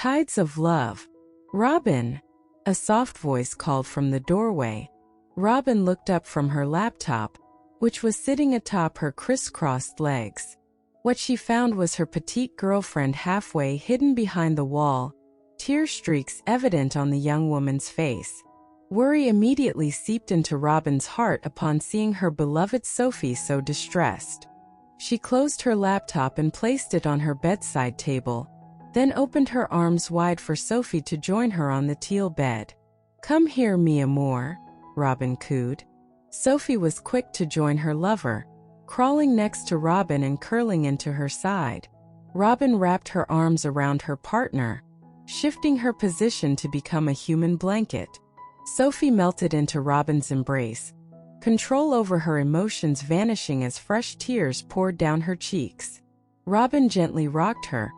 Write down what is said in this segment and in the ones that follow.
Tides of love. Robin! A soft voice called from the doorway. Robin looked up from her laptop, which was sitting atop her crisscrossed legs. What she found was her petite girlfriend halfway hidden behind the wall, tear streaks evident on the young woman's face. Worry immediately seeped into Robin's heart upon seeing her beloved Sophie so distressed. She closed her laptop and placed it on her bedside table, then opened her arms wide for Sophie to join her on the teal bed. "Come here, mi amor," Robin cooed. Sophie was quick to join her lover, crawling next to Robin and curling into her side. Robin wrapped her arms around her partner, shifting her position to become a human blanket. Sophie melted into Robin's embrace, control over her emotions vanishing as fresh tears poured down her cheeks. Robin gently rocked her,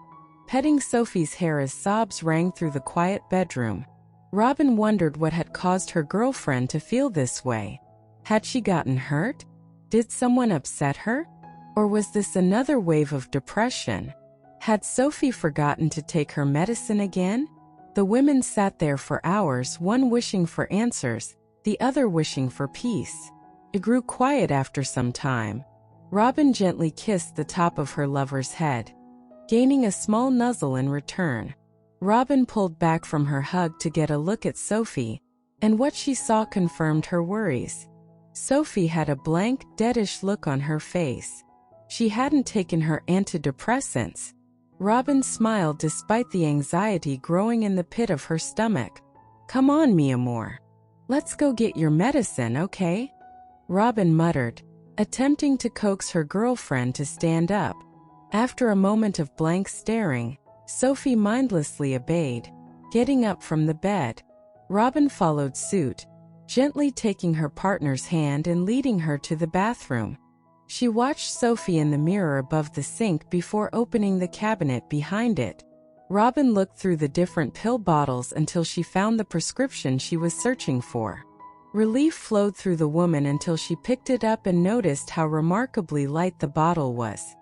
petting Sophie's hair as sobs rang through the quiet bedroom. Robin wondered what had caused her girlfriend to feel this way. Had she gotten hurt? Did someone upset her? Or was this another wave of depression? Had Sophie forgotten to take her medicine again? The women sat there for hours, one wishing for answers, the other wishing for peace. It grew quiet after some time. Robin gently kissed the top of her lover's head, gaining a small nuzzle in return. Robin pulled back from her hug to get a look at Sophie, and what she saw confirmed her worries. Sophie had a blank, deadish look on her face. She hadn't taken her antidepressants. Robin smiled despite the anxiety growing in the pit of her stomach. "Come on, mi amor. Let's go get your medicine, okay?" Robin muttered, attempting to coax her girlfriend to stand up. After a moment of blank staring, Sophie mindlessly obeyed, getting up from the bed. Robin followed suit, gently taking her partner's hand and leading her to the bathroom. She watched Sophie in the mirror above the sink before opening the cabinet behind it. Robin looked through the different pill bottles until she found the prescription she was searching for. Relief flowed through the woman until she picked it up and noticed how remarkably light the bottle was.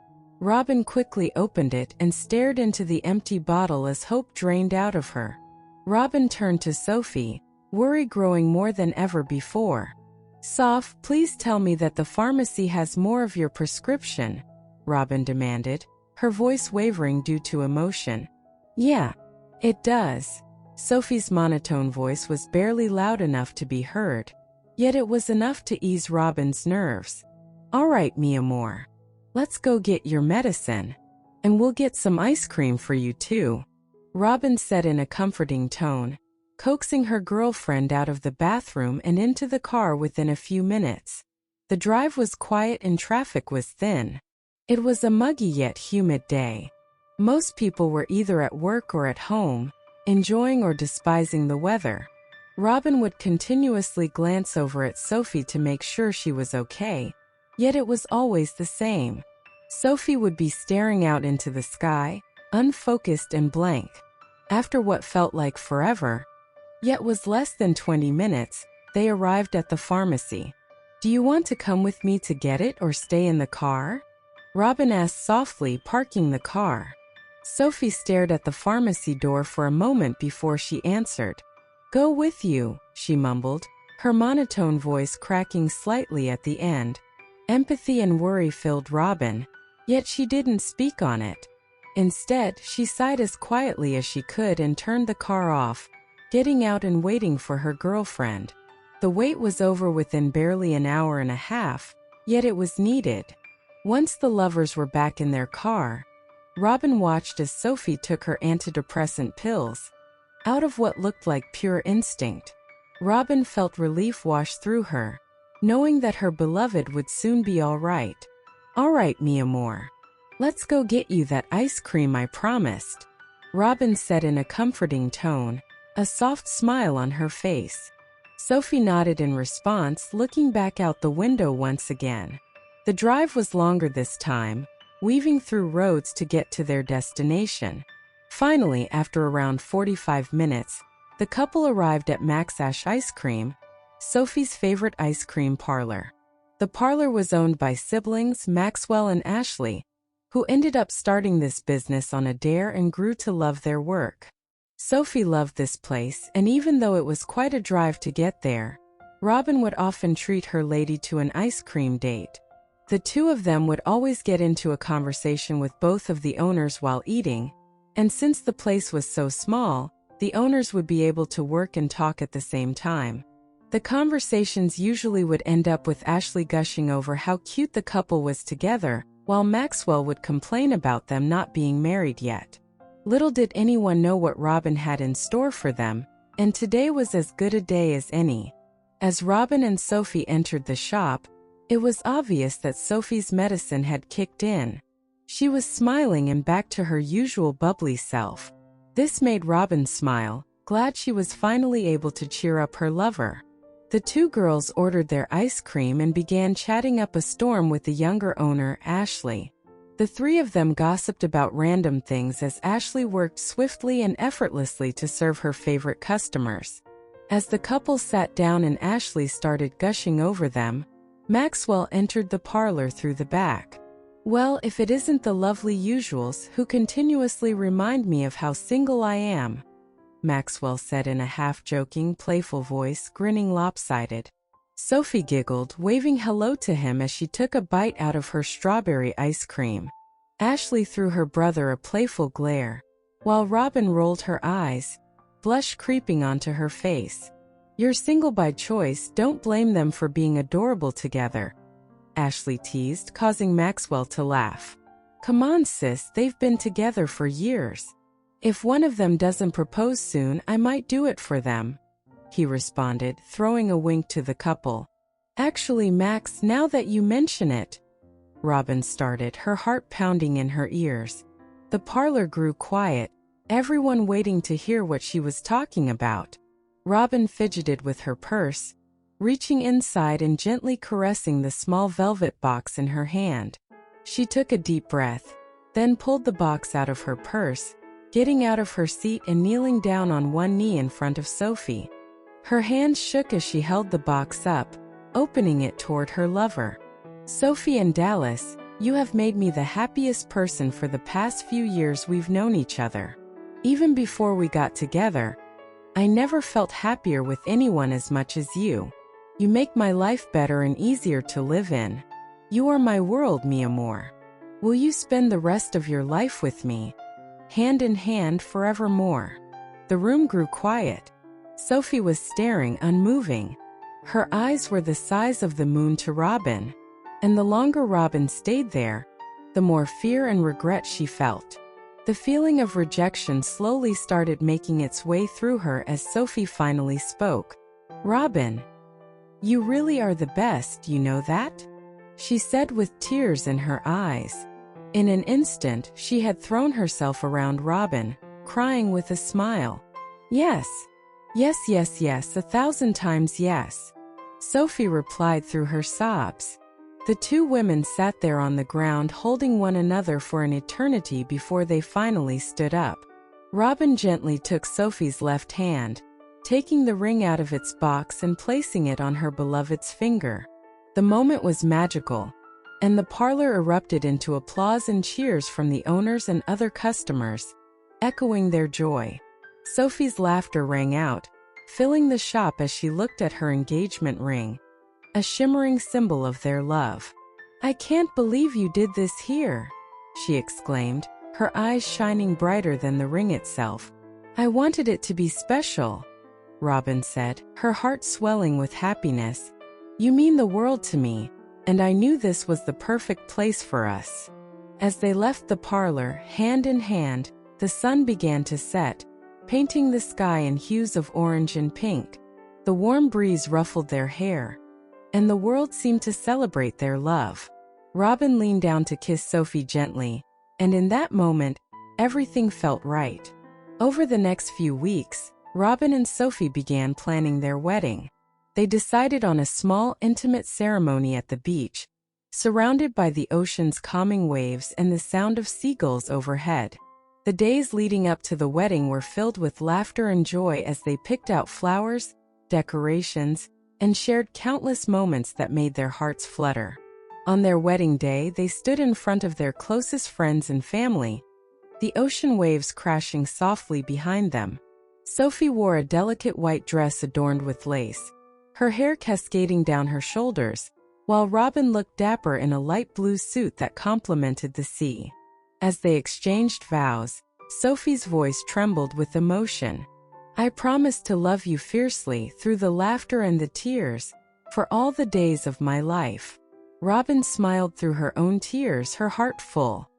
Robin quickly opened it and stared into the empty bottle as hope drained out of her. Robin turned to Sophie, worry growing more than ever before. "Soph, please tell me that the pharmacy has more of your prescription," Robin demanded, her voice wavering due to emotion. "Yeah, it does." Sophie's monotone voice was barely loud enough to be heard, yet it was enough to ease Robin's nerves. "All right, mi amor. Let's go get your medicine. And we'll get some ice cream for you too," Robin said in a comforting tone, coaxing her girlfriend out of the bathroom and into the car within a few minutes. The drive was quiet and traffic was thin. It was a muggy yet humid day. Most people were either at work or at home, enjoying or despising the weather. Robin would continuously glance over at Sophie to make sure she was okay, yet it was always the same. Sophie would be staring out into the sky, unfocused and blank. After what felt like forever, yet was less than 20 minutes, they arrived at the pharmacy. "Do you want to come with me to get it or stay in the car?" Robin asked softly, parking the car. Sophie stared at the pharmacy door for a moment before she answered. "Go with you," she mumbled, her monotone voice cracking slightly at the end. Empathy and worry filled Robin, yet she didn't speak on it. Instead, she sighed as quietly as she could and turned the car off, getting out and waiting for her girlfriend. The wait was over within barely an hour and a half, yet it was needed. Once the lovers were back in their car, Robin watched as Sophie took her antidepressant pills. Out of what looked like pure instinct, Robin felt relief wash through her, knowing that her beloved would soon be all right. "All right, mi amor. Let's go get you that ice cream I promised," Robin said in a comforting tone, a soft smile on her face. Sophie nodded in response, looking back out the window once again. The drive was longer this time, weaving through roads to get to their destination. Finally, after around 45 minutes, the couple arrived at Maxash Ice Cream, Sophie's favorite ice cream parlor. The parlor was owned by siblings Maxwell and Ashley, who ended up starting this business on a dare and grew to love their work. Sophie loved this place, and even though it was quite a drive to get there, Robin would often treat her lady to an ice cream date. The two of them would always get into a conversation with both of the owners while eating, and since the place was so small, the owners would be able to work and talk at the same time. The conversations usually would end up with Ashley gushing over how cute the couple was together, while Maxwell would complain about them not being married yet. Little did anyone know what Robin had in store for them, and today was as good a day as any. As Robin and Sophie entered the shop, it was obvious that Sophie's medicine had kicked in. She was smiling and back to her usual bubbly self. This made Robin smile, glad she was finally able to cheer up her lover. The two girls ordered their ice cream and began chatting up a storm with the younger owner, Ashley. The three of them gossiped about random things as Ashley worked swiftly and effortlessly to serve her favorite customers. As the couple sat down and Ashley started gushing over them, Maxwell entered the parlor through the back. "Well, if it isn't the lovely usuals who continuously remind me of how single I am," Maxwell said in a half-joking, playful voice, grinning lopsided. Sophie giggled, waving hello to him as she took a bite out of her strawberry ice cream. Ashley threw her brother a playful glare, while Robin rolled her eyes, blush creeping onto her face. "You're single by choice, don't blame them for being adorable together," Ashley teased, causing Maxwell to laugh. "Come on, sis, they've been together for years. If one of them doesn't propose soon, I might do it for them," he responded, throwing a wink to the couple. "Actually, Max, now that you mention it," Robin started, her heart pounding in her ears. The parlor grew quiet, everyone waiting to hear what she was talking about. Robin fidgeted with her purse, reaching inside and gently caressing the small velvet box in her hand. She took a deep breath, then pulled the box out of her purse, getting out of her seat and kneeling down on one knee in front of Sophie. Her hands shook as she held the box up, opening it toward her lover. "Sophie and Dallas, you have made me the happiest person for the past few years we've known each other. Even before we got together, I never felt happier with anyone as much as you. You make my life better and easier to live in. You are my world, mi amor. Will you spend the rest of your life with me, hand in hand forevermore?" The room grew quiet. Sophie was staring, unmoving. Her eyes were the size of the moon to Robin, and the longer Robin stayed there, the more fear and regret she felt. The feeling of rejection slowly started making its way through her as Sophie finally spoke. "Robin, you really are the best, you know that?" she said with tears in her eyes. In an instant, she had thrown herself around Robin, crying with a smile. "Yes. Yes, yes, yes, 1,000 times yes," Sophie replied through her sobs. The two women sat there on the ground holding one another for an eternity before they finally stood up. Robin gently took Sophie's left hand, taking the ring out of its box and placing it on her beloved's finger. The moment was magical, and the parlor erupted into applause and cheers from the owners and other customers, echoing their joy. Sophie's laughter rang out, filling the shop as she looked at her engagement ring, a shimmering symbol of their love. "I can't believe you did this here," she exclaimed, her eyes shining brighter than the ring itself. "I wanted it to be special," Robin said, her heart swelling with happiness. "You mean the world to me, and I knew this was the perfect place for us." As they left the parlor, hand in hand, the sun began to set, painting the sky in hues of orange and pink. The warm breeze ruffled their hair, and the world seemed to celebrate their love. Robin leaned down to kiss Sophie gently, and in that moment, everything felt right. Over the next few weeks, Robin and Sophie began planning their wedding. They decided on a small, intimate ceremony at the beach, surrounded by the ocean's calming waves and the sound of seagulls overhead. The days leading up to the wedding were filled with laughter and joy as they picked out flowers, decorations, and shared countless moments that made their hearts flutter. On their wedding day, they stood in front of their closest friends and family, the ocean waves crashing softly behind them. Sophie wore a delicate white dress adorned with lace, her hair cascading down her shoulders, while Robin looked dapper in a light blue suit that complemented the sea. As they exchanged vows, Sophie's voice trembled with emotion. "I promise to love you fiercely through the laughter and the tears, for all the days of my life." Robin smiled through her own tears, her heart full.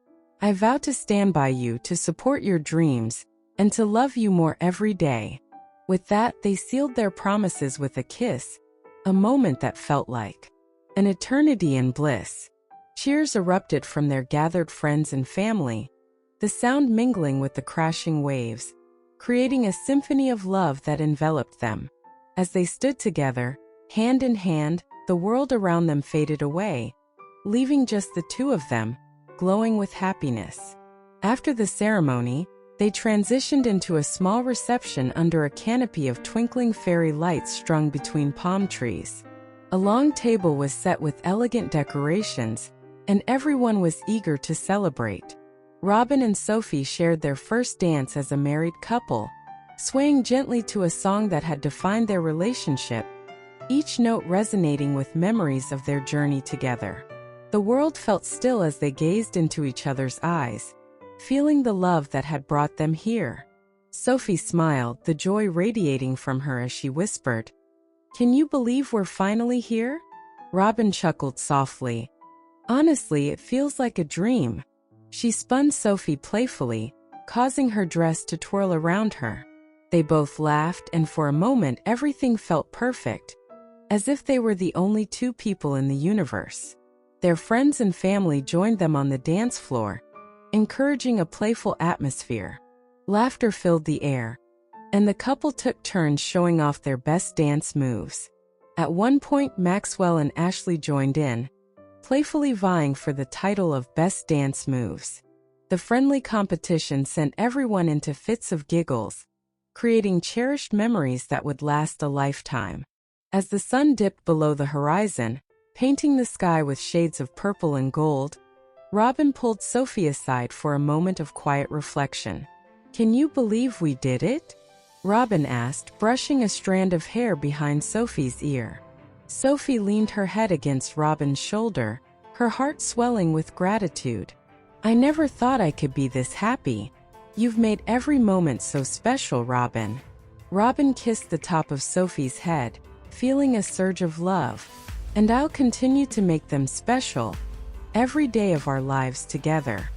"I vow to stand by you, to support your dreams, and to love you more every day." With that, they sealed their promises with a kiss, a moment that felt like an eternity in bliss. Cheers erupted from their gathered friends and family, the sound mingling with the crashing waves, creating a symphony of love that enveloped them. As they stood together, hand in hand, the world around them faded away, leaving just the two of them, glowing with happiness. After the ceremony, they transitioned into a small reception under a canopy of twinkling fairy lights strung between palm trees. A long table was set with elegant decorations, and everyone was eager to celebrate. Robin and Sophie shared their first dance as a married couple, swaying gently to a song that had defined their relationship, each note resonating with memories of their journey together. The world felt still as they gazed into each other's eyes, feeling the love that had brought them here. Sophie smiled, the joy radiating from her as she whispered, "Can you believe we're finally here?" Robin chuckled softly. "Honestly, it feels like a dream." She spun Sophie playfully, causing her dress to twirl around her. They both laughed, and for a moment everything felt perfect, as if they were the only two people in the universe. Their friends and family joined them on the dance floor, encouraging a playful atmosphere. Laughter filled the air, and the couple took turns showing off their best dance moves. At one point, Maxwell and Ashley joined in, playfully vying for the title of Best Dance Moves. The friendly competition sent everyone into fits of giggles, creating cherished memories that would last a lifetime. As the sun dipped below the horizon, painting the sky with shades of purple and gold, Robin pulled Sophie aside for a moment of quiet reflection. "Can you believe we did it?" Robin asked, brushing a strand of hair behind Sophie's ear. Sophie leaned her head against Robin's shoulder, her heart swelling with gratitude. "I never thought I could be this happy. You've made every moment so special, Robin." Robin kissed the top of Sophie's head, feeling a surge of love. "And I'll continue to make them special, every day of our lives together."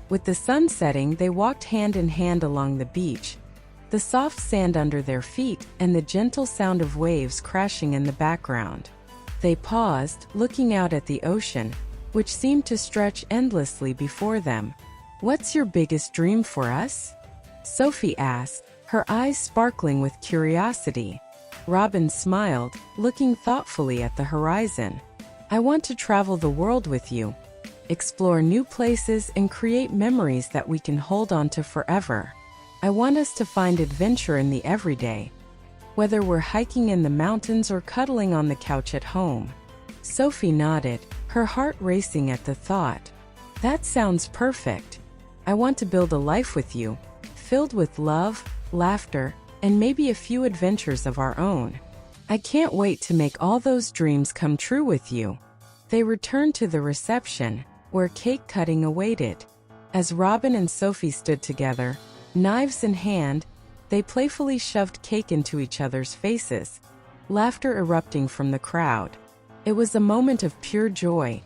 With the sun setting, they walked hand in hand along the beach, the soft sand under their feet and the gentle sound of waves crashing in the background. They paused, looking out at the ocean, which seemed to stretch endlessly before them. "What's your biggest dream for us?" Sophie asked, her eyes sparkling with curiosity. Robin smiled, looking thoughtfully at the horizon. "I want to travel the world with you, explore new places, and create memories that we can hold on to forever. I want us to find adventure in the everyday, whether we're hiking in the mountains or cuddling on the couch at home." Sophie nodded, her heart racing at the thought. "That sounds perfect. I want to build a life with you, filled with love, laughter, and maybe a few adventures of our own. I can't wait to make all those dreams come true with you." They returned to the reception, where cake cutting awaited. As Robin and Sophie stood together, knives in hand, they playfully shoved cake into each other's faces, laughter erupting from the crowd. It was a moment of pure joy,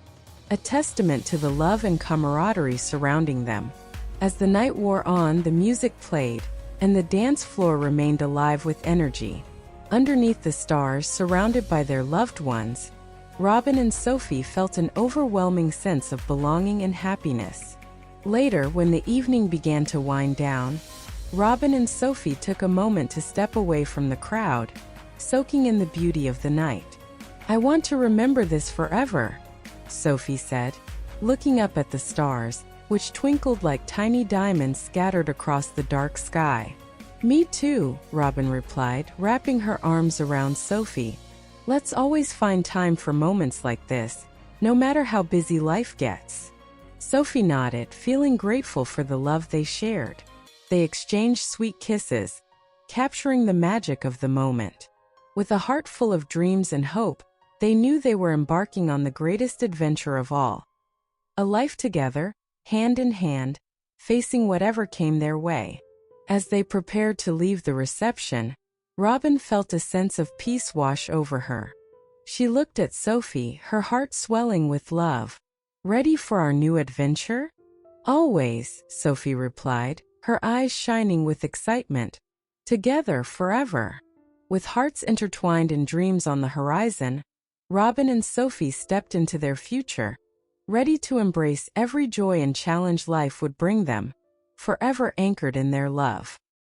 a testament to the love and camaraderie surrounding them. As the night wore on, the music played, and the dance floor remained alive with energy. Underneath the stars, surrounded by their loved ones, Robin and Sophie felt an overwhelming sense of belonging and happiness. Later, when the evening began to wind down, Robin and Sophie took a moment to step away from the crowd, soaking in the beauty of the night. "I want to remember this forever," Sophie said, looking up at the stars, which twinkled like tiny diamonds scattered across the dark sky. "Me too," Robin replied, wrapping her arms around Sophie. "Let's always find time for moments like this, no matter how busy life gets." Sophie nodded, feeling grateful for the love they shared. They exchanged sweet kisses, capturing the magic of the moment. With a heart full of dreams and hope, they knew they were embarking on the greatest adventure of all. A life together, hand in hand, facing whatever came their way. As they prepared to leave the reception, Robin felt a sense of peace wash over her. She looked at Sophie, her heart swelling with love. "Ready for our new adventure?" "Always," Sophie replied, her eyes shining with excitement. "Together forever." With hearts intertwined and dreams on the horizon, Robin and Sophie stepped into their future, ready to embrace every joy and challenge life would bring them, forever anchored in their love.